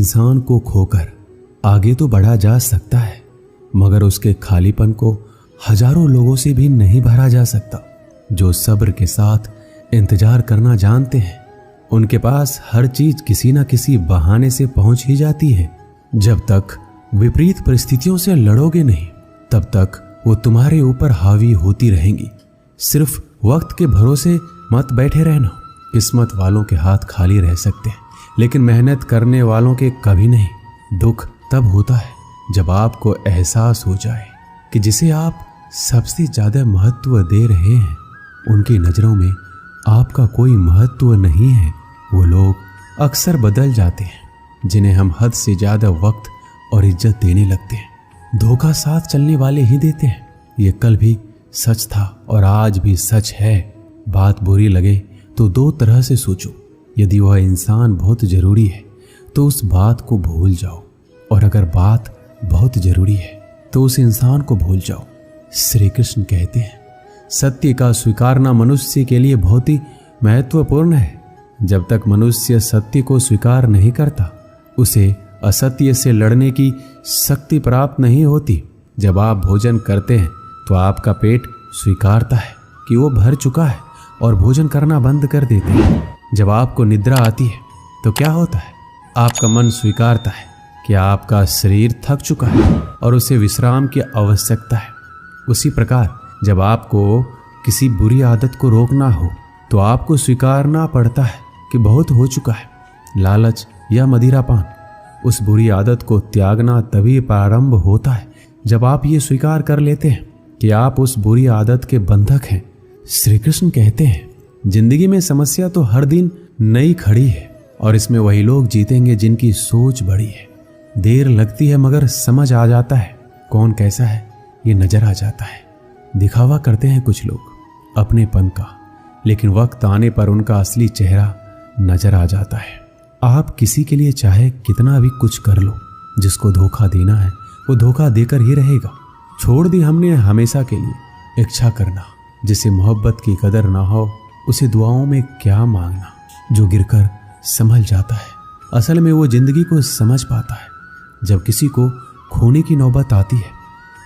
इंसान को खोकर आगे तो बढ़ा जा सकता है, मगर उसके खालीपन को हजारों लोगों से भी नहीं भरा जा सकता। जो सब्र के साथ इंतजार करना जानते हैं, उनके पास हर चीज किसी न किसी बहाने से पहुंच ही जाती है। जब तक विपरीत परिस्थितियों से लड़ोगे नहीं, तब तक वो तुम्हारे ऊपर हावी होती रहेंगी। सिर्फ वक्त के भरोसे मत बैठे रहना। किस्मत वालों के हाथ खाली रह सकते हैं, लेकिन मेहनत करने वालों के कभी नहीं। दुख तब होता है जब आपको एहसास हो जाए कि जिसे आप सबसे ज्यादा महत्व दे रहे हैं, उनकी नजरों में आपका कोई महत्व नहीं है। वो लोग अक्सर बदल जाते हैं जिन्हें हम हद से ज्यादा वक्त और इज्जत देने लगते हैं। धोखा साथ चलने वाले ही देते हैं। ये कल भी सच था और आज भी सच है। बात बुरी लगे तो दो तरह से सोचो। यदि वह इंसान बहुत जरूरी है तो उस बात को भूल जाओ, और अगर बात बहुत जरूरी है तो उस इंसान को भूल जाओ। श्री कृष्ण कहते हैं, सत्य का स्वीकारना मनुष्य के लिए बहुत ही महत्वपूर्ण है। जब तक मनुष्य सत्य को स्वीकार नहीं करता, उसे असत्य से लड़ने की शक्ति प्राप्त नहीं होती। जब आप भोजन करते हैं तो आपका पेट स्वीकारता है कि वो भर चुका है और भोजन करना बंद कर देते हैं। जब आपको निद्रा आती है तो क्या होता है? आपका मन स्वीकारता है कि आपका शरीर थक चुका है और उसे विश्राम की आवश्यकता है। उसी प्रकार जब आपको किसी बुरी आदत को रोकना हो तो आपको स्वीकारना पड़ता है कि बहुत हो चुका है। लालच या मदिरापान, उस बुरी आदत को त्यागना तभी प्रारंभ होता है जब आप ये स्वीकार कर लेते हैं कि आप उस बुरी आदत के बंधक हैं। श्री कृष्ण कहते हैं, जिंदगी में समस्या तो हर दिन नई खड़ी है और इसमें वही लोग जीतेंगे जिनकी सोच बड़ी है। देर लगती है मगर समझ आ जाता है कौन कैसा है, ये नजर आ जाता है। दिखावा करते हैं कुछ लोग अपनेपन का, लेकिन वक्त आने पर उनका असली चेहरा नजर आ जाता है। आप किसी के लिए चाहे कितना भी कुछ कर लो, जिसको धोखा देना है वो धोखा देकर ही रहेगा। छोड़ दी हमने हमेशा के लिए इच्छा करना। जिसे मोहब्बत की कदर ना हो उसे दुआओं में क्या मांगना। जो गिरकर संभल जाता है, असल में वो जिंदगी को समझ पाता है। जब किसी को खोने की नौबत आती है,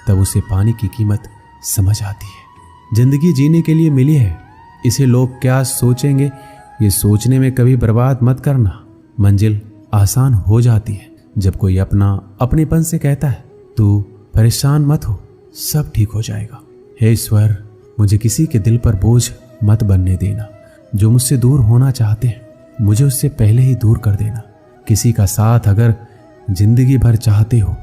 तब उसे पाने की कीमत समझ आती है। जिंदगी जीने के लिए मिली है, इसे लोग क्या सोचेंगे ये सोचने में कभी बर्बाद मत करना। मंजिल आसान हो जाती है जब कोई अपनेपन से कहता है, तू परेशान मत हो, सब ठीक हो जाएगा। हे ईश्वर, मुझे किसी के दिल पर बोझ मत बनने देना। जो मुझसे दूर होना चाहते हैं, मुझे उससे पहले ही दूर कर देना। किसी का साथ अगर जिंदगी भर चाहते हो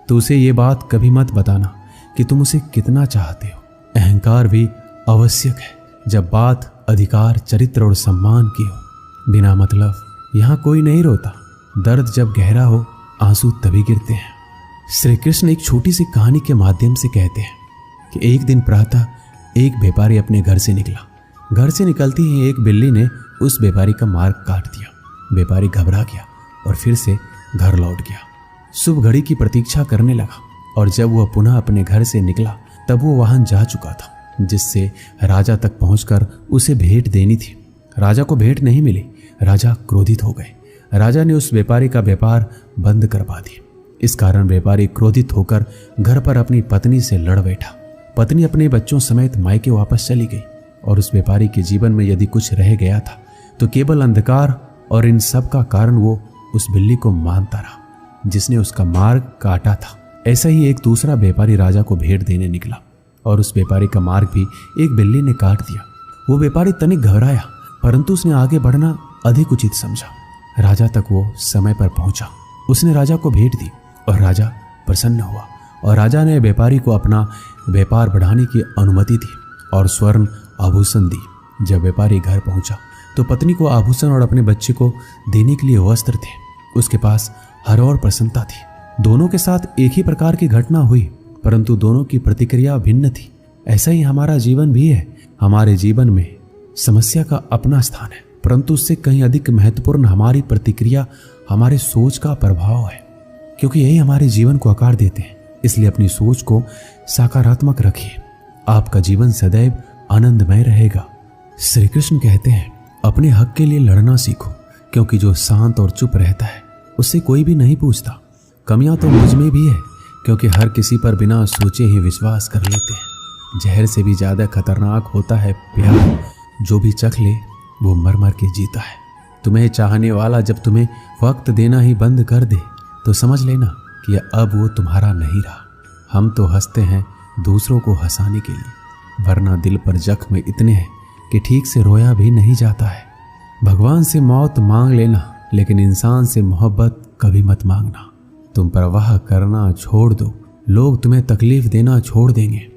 तो उसे ये बात कभी मत बताना कि तुम उसे कितना चाहते हो। अहंकार भी आवश्यक है जब बात अधिकार, चरित्र और सम्मान की हो। बिना मतलब यहाँ कोई नहीं रोता। दर्द जब गहरा हो, आंसू तभी गिरते हैं। श्री कृष्ण एक छोटी सी कहानी के माध्यम से कहते हैं कि एक दिन प्रातः एक व्यापारी अपने घर से निकला। घर से निकलती ही एक बिल्ली ने उस व्यापारी का मार्ग काट दिया। व्यापारी घबरा गया और फिर से घर लौट गया। शुभ घड़ी की प्रतीक्षा करने लगा, और जब वह पुनः अपने घर से निकला तब वो वाहन जा चुका था जिससे राजा तक पहुंचकर उसे भेंट देनी थी। राजा को भेंट नहीं मिली। राजा क्रोधित हो गए। राजा ने उस व्यापारी का व्यापार बंद करवा दिया। इस कारण व्यापारी क्रोधित होकर घर पर अपनी पत्नी से लड़ बैठा। पत्नी अपने बच्चों समेत मायके वापस चली गई, और उस व्यापारी के जीवन में यदि कुछ रह गया था तो केवल अंधकार, और इन सब का कारण वो उस बिल्ली को मानता रहा जिसने उसका मार्ग काटा था। ऐसा ही एक दूसरा व्यापारी राजा को भेंट देने निकला, और उस व्यापारी का मार्ग भी एक बिल्ली ने काट दिया। वो व्यापारी तनिक घबराया, परंतु उसने आगे बढ़ना अधिक उचित समझा। राजा तक वो समय पर पहुंचा। उसने राजा को भेंट दी और राजा प्रसन्न हुआ, और राजा ने व्यापारी को अपना व्यापार बढ़ाने की अनुमति दी और स्वर्ण आभूषण दी। जब व्यापारी घर पहुंचा तो पत्नी को आभूषण और अपने बच्चे को देने के लिए वस्त्र थे। उसके पास हर और प्रसन्नता थी। दोनों के साथ एक ही प्रकार की घटना हुई, परंतु दोनों की प्रतिक्रिया भिन्न थी। ऐसा ही हमारा जीवन भी है। हमारे जीवन में समस्या का अपना स्थान है, परंतु उससे कहीं अधिक महत्वपूर्ण हमारी प्रतिक्रिया, हमारे सोच का प्रभाव है, क्योंकि यही हमारे जीवन को आकार देते हैं। इसलिए अपनी सोच को सकारात्मक रखिए, आपका जीवन सदैव आनंदमय रहेगा। श्री कृष्ण कहते हैं, अपने हक के लिए लड़ना सीखो, क्योंकि जो शांत और चुप रहता है उससे कोई भी नहीं पूछता। कमियां तो मुझ में भी है, क्योंकि हर किसी पर बिना सोचे ही विश्वास कर लेते हैं। जहर से भी ज़्यादा खतरनाक होता है प्यार। जो भी चख ले वो मर मर के जीता है। तुम्हें चाहने वाला जब तुम्हें वक्त देना ही बंद कर दे तो समझ लेना कि अब वो तुम्हारा नहीं रहा। हम तो हंसते हैं दूसरों को हंसाने के लिए, वरना दिल पर जख्म इतने हैं कि ठीक से रोया भी नहीं जाता है। भगवान से मौत मांग लेना, लेकिन इंसान से मोहब्बत कभी मत मांगना। तुम परवाह करना छोड़ दो, लोग तुम्हें तकलीफ देना छोड़ देंगे।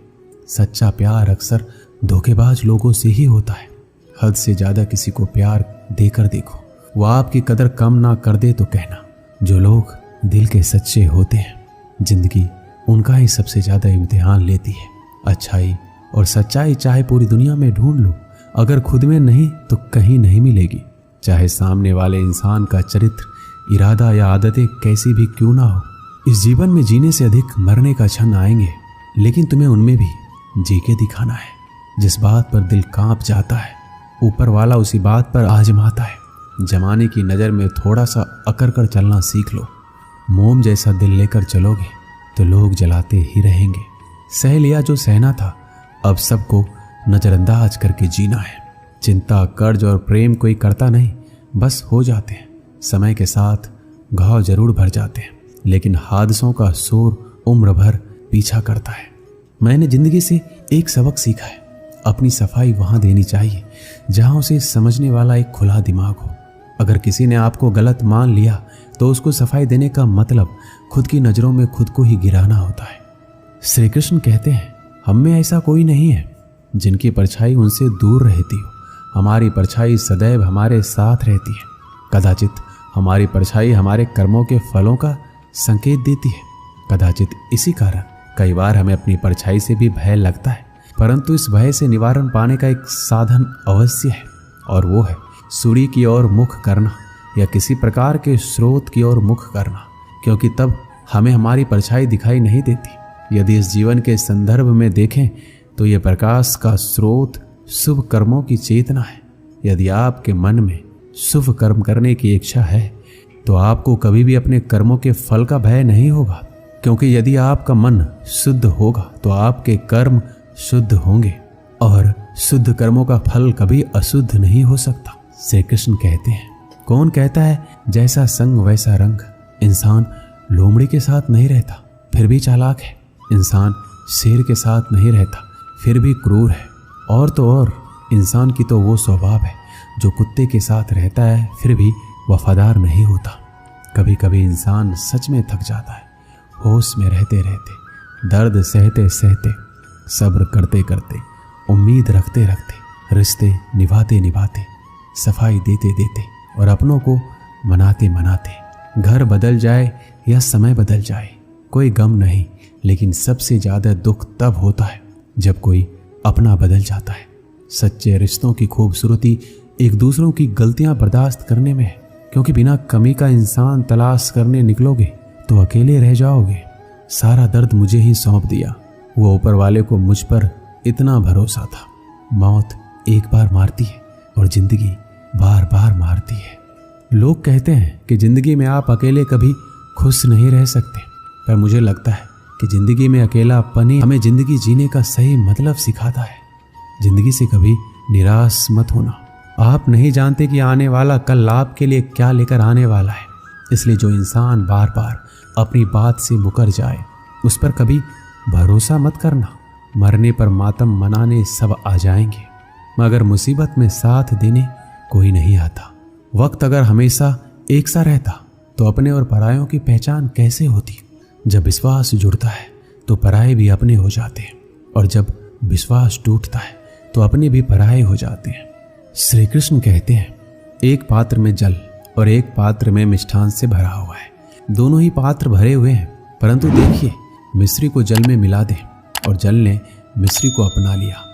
सच्चा प्यार अक्सर धोखेबाज लोगों से ही होता है। हद से ज़्यादा किसी को प्यार देकर देखो, वो आपकी कदर कम ना कर दे तो कहना। जो लोग दिल के सच्चे होते हैं, जिंदगी उनका ही सबसे ज़्यादा इम्तिहान लेती है। अच्छाई और सच्चाई चाहे पूरी दुनिया में ढूंढ लो, अगर खुद में नहीं तो कहीं नहीं मिलेगी। चाहे सामने वाले इंसान का चरित्र, इरादा या आदतें कैसी भी क्यों ना हो। इस जीवन में जीने से अधिक मरने का क्षण आएंगे, लेकिन तुम्हें उनमें भी जी के दिखाना है। जिस बात पर दिल कांप जाता है, ऊपर वाला उसी बात पर आजमाता है। जमाने की नज़र में थोड़ा सा अकड़ कर चलना सीख लो। मोम जैसा दिल लेकर चलोगे तो लोग जलाते ही रहेंगे। सह लिया जो सहना था, अब सबको नज़रअंदाज करके जीना है। चिंता, कर्ज और प्रेम कोई करता नहीं, बस हो जाते हैं। समय के साथ घाव जरूर भर जाते हैं, लेकिन हादसों का शोर उम्र भर पीछा करता है। मैंने ज़िंदगी से एक सबक सीखा है, अपनी सफाई वहाँ देनी चाहिए जहाँ उसे समझने वाला एक खुला दिमाग हो। अगर किसी ने आपको गलत मान लिया तो उसको सफाई देने का मतलब खुद की नज़रों में खुद को ही गिराना होता है। श्री कृष्ण कहते हैं, हम में ऐसा कोई नहीं है जिनकी परछाई उनसे दूर रहती हो। हमारी परछाई सदैव हमारे साथ रहती है। कदाचित हमारी परछाई हमारे कर्मों के फलों का संकेत देती है। कदाचित इसी कारण कई बार हमें अपनी परछाई से भी भय लगता है, परंतु इस भय से निवारण पाने का एक साधन अवश्य है, और वो है सूर्य की ओर मुख करना या किसी प्रकार के स्रोत की ओर मुख करना, क्योंकि तब हमें हमारी परछाई दिखाई नहीं देती। यदि इस जीवन के संदर्भ में देखें तो ये प्रकाश का स्रोत शुभ कर्मों की चेतना है। यदि आपके मन में शुभ कर्म करने की इच्छा है तो आपको कभी भी अपने कर्मों के फल का भय नहीं होगा, क्योंकि यदि आपका मन शुद्ध होगा तो आपके कर्म शुद्ध होंगे, और शुद्ध कर्मों का फल कभी अशुद्ध नहीं हो सकता। श्री कृष्ण कहते हैं, कौन कहता है जैसा संग वैसा रंग। इंसान लोमड़ी के साथ नहीं रहता फिर भी चालाक है। इंसान शेर के साथ नहीं रहता फिर भी क्रूर है। और तो और इंसान की तो वो स्वभाव है जो कुत्ते के साथ रहता है फिर भी वफादार नहीं होता। कभी कभी इंसान सच में थक जाता है, होश में रहते रहते, दर्द सहते सहते, सब्र करते करते, उम्मीद रखते रखते, रिश्ते निभाते निभाते, सफाई देते देते और अपनों को मनाते मनाते। घर बदल जाए या समय बदल जाए कोई गम नहीं, लेकिन सबसे ज़्यादा दुख तब होता है जब कोई अपना बदल जाता है। सच्चे रिश्तों की खूबसूरती एक दूसरों की गलतियां बर्दाश्त करने में है, क्योंकि बिना कमी का इंसान तलाश करने निकलोगे तो अकेले रह जाओगे। सारा दर्द मुझे ही सौंप दिया, वो ऊपर वाले को मुझ पर इतना भरोसा था। मौत एक बार मारती है और जिंदगी बार बार मारती है। लोग कहते हैं कि जिंदगी में आप अकेले कभी खुश नहीं रह सकते, पर मुझे लगता है कि जिंदगी में अकेलापन ही हमें जिंदगी जीने का सही मतलब सिखाता है। जिंदगी से कभी निराश मत होना। आप नहीं जानते कि आने वाला कल आपके लिए क्या लेकर आने वाला है, इसलिए जो इंसान बार बार अपनी बात से मुकर जाए उस पर कभी भरोसा मत करना। मरने पर मातम मनाने सब आ जाएंगे, मगर मुसीबत में साथ देने कोई नहीं आता। वक्त अगर हमेशा एक सा रहता तो अपने और परायों की पहचान कैसे होती। जब विश्वास जुड़ता है तो पराये भी अपने हो जाते हैं, और जब विश्वास टूटता है तो अपने भी पराये हो जाते हैं। श्री कृष्ण कहते हैं, एक पात्र में जल और एक पात्र में मिष्ठान से भरा हुआ है। दोनों ही पात्र भरे हुए हैं, परंतु देखिए, मिश्री को जल में मिला दे और जल ने मिश्री को अपना लिया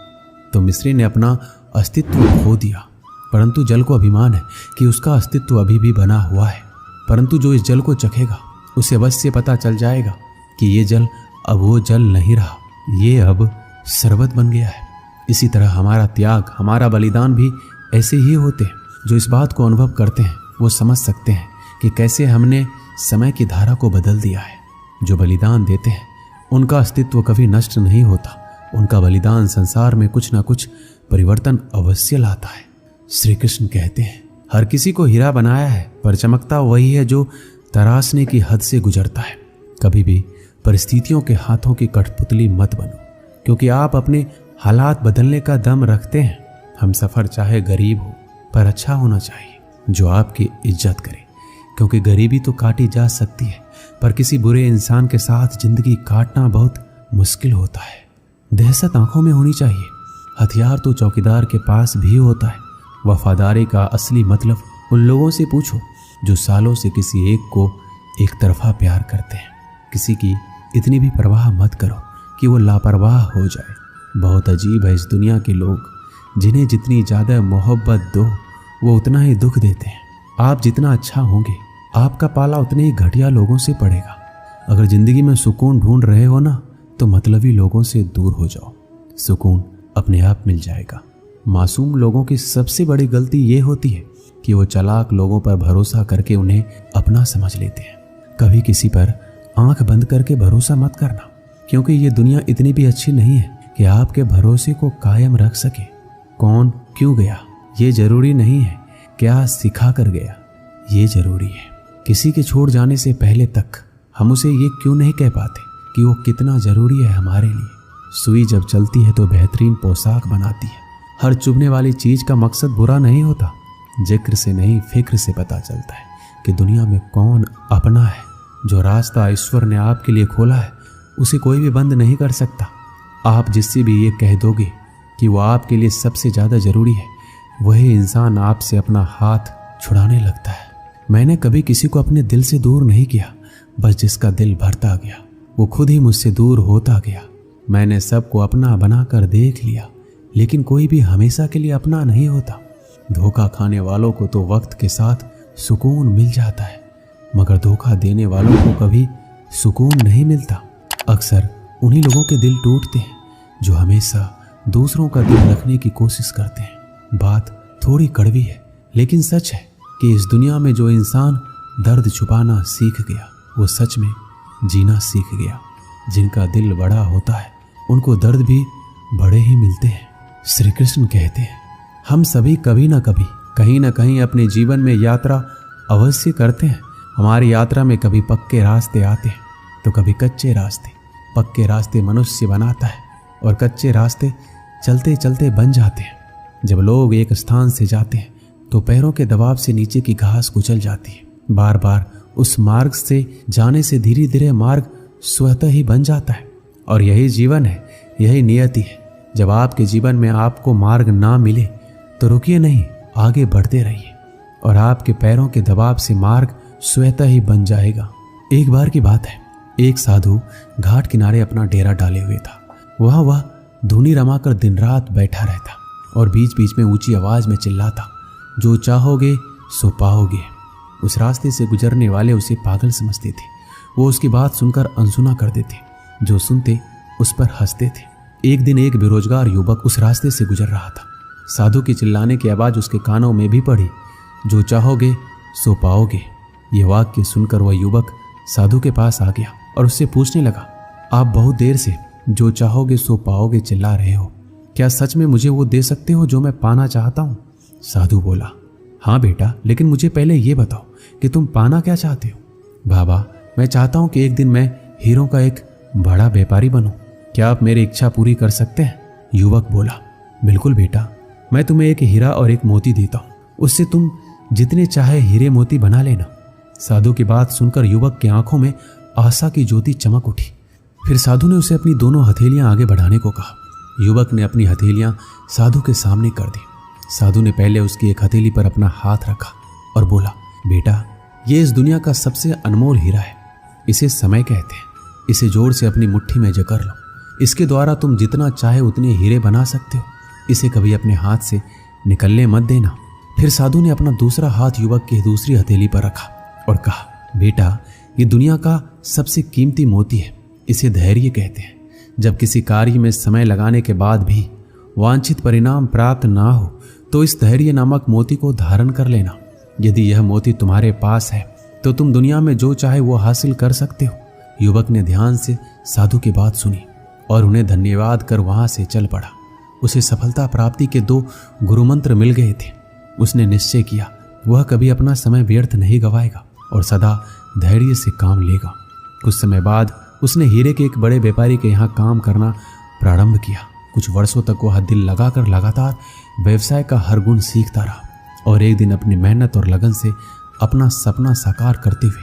तो मिश्री ने अपना अस्तित्व खो दिया। परंतु जल को अभिमान है कि उसका अस्तित्व अभी भी बना हुआ है। परंतु जो इस जल को चखेगा उसे अवश्य पता चल जाएगा कि ये जल अब वो जल नहीं रहा, ये अब शरबत बन गया है। इसी तरह हमारा त्याग, हमारा बलिदान भी ऐसे ही होते हैं। जो इस बात को अनुभव करते हैं वो समझ सकते हैं कि कैसे हमने समय की धारा को बदल दिया है। जो बलिदान देते हैं उनका अस्तित्व कभी नष्ट नहीं होता। उनका बलिदान संसार में कुछ ना कुछ परिवर्तन अवश्य लाता है। श्री कृष्ण कहते हैं, हर किसी को हीरा बनाया है, पर चमकता वही है जो तराशने की हद से गुजरता है। कभी भी परिस्थितियों के हाथों की कठपुतली मत बनो, क्योंकि आप अपने हालात बदलने का दम रखते हैं। हम सफर चाहे गरीब हो पर अच्छा होना चाहिए, जो आपकी इज्जत करे, क्योंकि गरीबी तो काटी जा सकती है, पर किसी बुरे इंसान के साथ जिंदगी काटना बहुत मुश्किल होता है। दहशत आंखों में होनी चाहिए। हथियार तो चौकीदार के पास भी होता है। वफादारी का असली मतलब उन लोगों से पूछो जो सालों से किसी एक को एक तरफा प्यार करते हैं। किसी की इतनी भी परवाह मत करो कि वो लापरवाह हो जाए। बहुत अजीब है इस दुनिया के लोग, जिन्हें जितनी ज़्यादा मोहब्बत दो वो उतना ही दुख देते हैं। आप जितना अच्छा होंगे आपका पाला उतने ही घटिया लोगों से पड़ेगा। अगर जिंदगी में सुकून ढूंढ रहे हो ना, तो मतलबी लोगों से दूर हो जाओ, सुकून अपने आप मिल जाएगा। मासूम लोगों की सबसे बड़ी गलती ये होती है कि वो चालाक लोगों पर भरोसा करके उन्हें अपना समझ लेते हैं। कभी किसी पर आंख बंद करके भरोसा मत करना, क्योंकि ये दुनिया इतनी भी अच्छी नहीं है कि आपके भरोसे को कायम रख सके। कौन क्यों गया ये जरूरी नहीं है, क्या सिखा कर गया ये जरूरी है। किसी के छोड़ जाने से पहले तक हम उसे ये क्यों नहीं कह पाते कि वो कितना जरूरी है हमारे लिए। सुई जब चलती है तो बेहतरीन पोशाक बनाती है। हर चुभने वाली चीज का मकसद बुरा नहीं होता। जिक्र से नहीं फिक्र से पता चलता है कि दुनिया में कौन अपना है। जो रास्ता ईश्वर ने आपके लिए खोला है उसे कोई भी बंद नहीं कर सकता। आप जिससे भी ये कह दोगे कि वो आपके लिए सबसे ज़्यादा ज़रूरी है, वही इंसान आपसे अपना हाथ छुड़ाने लगता है। मैंने कभी किसी को अपने दिल से दूर नहीं किया, बस जिसका दिल भरता गया वो खुद ही मुझसे दूर होता गया। मैंने सबको अपना बनाकर देख लिया, लेकिन कोई भी हमेशा के लिए अपना नहीं होता। धोखा खाने वालों को तो वक्त के साथ सुकून मिल जाता है, मगर धोखा देने वालों को कभी सुकून नहीं मिलता। अक्सर उन्हीं लोगों के दिल टूटते हैं जो हमेशा दूसरों का दिल रखने की कोशिश करते हैं। बात थोड़ी कड़वी है, लेकिन सच है कि इस दुनिया में जो इंसान दर्द छुपाना सीख गया वो सच में जीना सीख गया। जिनका दिल बड़ा होता है उनको दर्द भी बड़े ही मिलते हैं। श्री कृष्ण कहते हैं, हम सभी कभी ना कभी कहीं ना कहीं अपने जीवन में यात्रा अवश्य करते हैं। हमारी यात्रा में कभी पक्के रास्ते आते हैं तो कभी कच्चे रास्ते। पक्के रास्ते मनुष्य बनाता है और कच्चे रास्ते चलते चलते बन जाते हैं। जब लोग एक स्थान से जाते हैं तो पैरों के दबाव से नीचे की घास कुचल जाती है। बार बार उस मार्ग से जाने से धीरे धीरे मार्ग स्वतः ही बन जाता है। और यही जीवन है, यही नियति है। जब आपके जीवन में आपको मार्ग ना मिले तो रुकिए नहीं, आगे बढ़ते रहिए और आपके पैरों के दबाव से मार्ग स्वतः ही बन जाएगा। एक बार की बात है, एक साधु घाट किनारे अपना डेरा डाले हुए था। वह धुनी रमाकर दिन रात बैठा रहता और बीच बीच में ऊंची आवाज में चिल्लाता, जो चाहोगे सो पाओगे। उस रास्ते से गुजरने वाले उसे पागल समझते थे। वो उसकी बात सुनकर अनसुना कर देते, जो सुनते उस पर हंसते थे। एक दिन एक बेरोजगार युवक उस रास्ते से गुजर रहा था। साधु की चिल्लाने की आवाज उसके कानों में भी पड़ी, जो चाहोगे सो पाओगे। यह वाक्य सुनकर वह युवक साधु के पास आ गया और उससे पूछने लगा, आप बहुत देर से जो चाहोगे सो पाओगे चिल्ला रहे हो, क्या सच में मुझे वो दे सकते हो जो मैं पाना चाहता हूँ? साधु बोला, हाँ बेटा, लेकिन मुझे पहले ये बताओ कि तुम पाना क्या चाहते हो? बाबा, मैं चाहता हूँ कि एक दिन मैं हीरों का एक बड़ा व्यापारी बनूं। क्या आप मेरी इच्छा पूरी कर सकते हैं? युवक बोला, बिल्कुल बेटा, मैं तुम्हें एक हीरा और एक मोती देता हूँ, उससे तुम जितने चाहे हीरे मोती बना लेना। साधु की बात सुनकर युवक की आंखों में आशा की ज्योति चमक उठी। फिर साधु ने उसे अपनी दोनों हथेलियां आगे बढ़ाने को कहा। युवक ने अपनी हथेलियां साधु के सामने कर दी। साधु ने पहले उसकी एक हथेली पर अपना हाथ रखा और बोला, बेटा, ये इस दुनिया का सबसे अनमोल हीरा है। इसे समय कहते हैं। इसे जोर से अपनी मुट्ठी में जकड़ लो। इसके द्वारा तुम जितना चाहे उतने हीरे बना सकते हो। इसे कभी अपने हाथ से निकलने मत देना। फिर साधु ने अपना दूसरा हाथ युवक की दूसरी हथेली पर रखा और कहा, बेटा, ये दुनिया का सबसे कीमती मोती है। इसे धैर्य कहते हैं। जब किसी कार्य में समय लगाने के बाद भी वांछित परिणाम प्राप्त ना हो तो इस धैर्य नामक मोती को धारण कर लेना। यदि यह मोती तुम्हारे पास है तो तुम दुनिया में जो चाहे वो हासिल कर सकते हो। युवक ने ध्यान से साधु की बात सुनी और उन्हें धन्यवाद कर वहां से चल पड़ा। उसे सफलता प्राप्ति के 2 गुरुमंत्र मिल गए थे। उसने निश्चय किया वह कभी अपना समय व्यर्थ नहीं गवाएगा और सदा धैर्य से काम लेगा। कुछ समय बाद उसने हीरे के एक बड़े व्यापारी के यहाँ काम करना प्रारंभ किया। कुछ वर्षों तक वह दिल लगाकर लगातार व्यवसाय का हर गुण सीखता रहा और एक दिन अपनी मेहनत और लगन से अपना सपना साकार करते हुए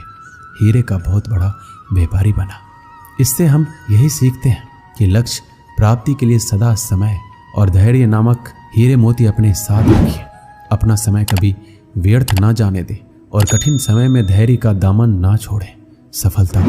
हीरे का बहुत बड़ा व्यापारी बना। इससे हम यही सीखते हैं कि लक्ष्य प्राप्ति के लिए सदा समय और धैर्य नामक हीरे मोती अपने साथ रखिए। अपना समय कभी व्यर्थ ना जाने दें और कठिन समय में धैर्य का दामन ना छोड़ें। सफलता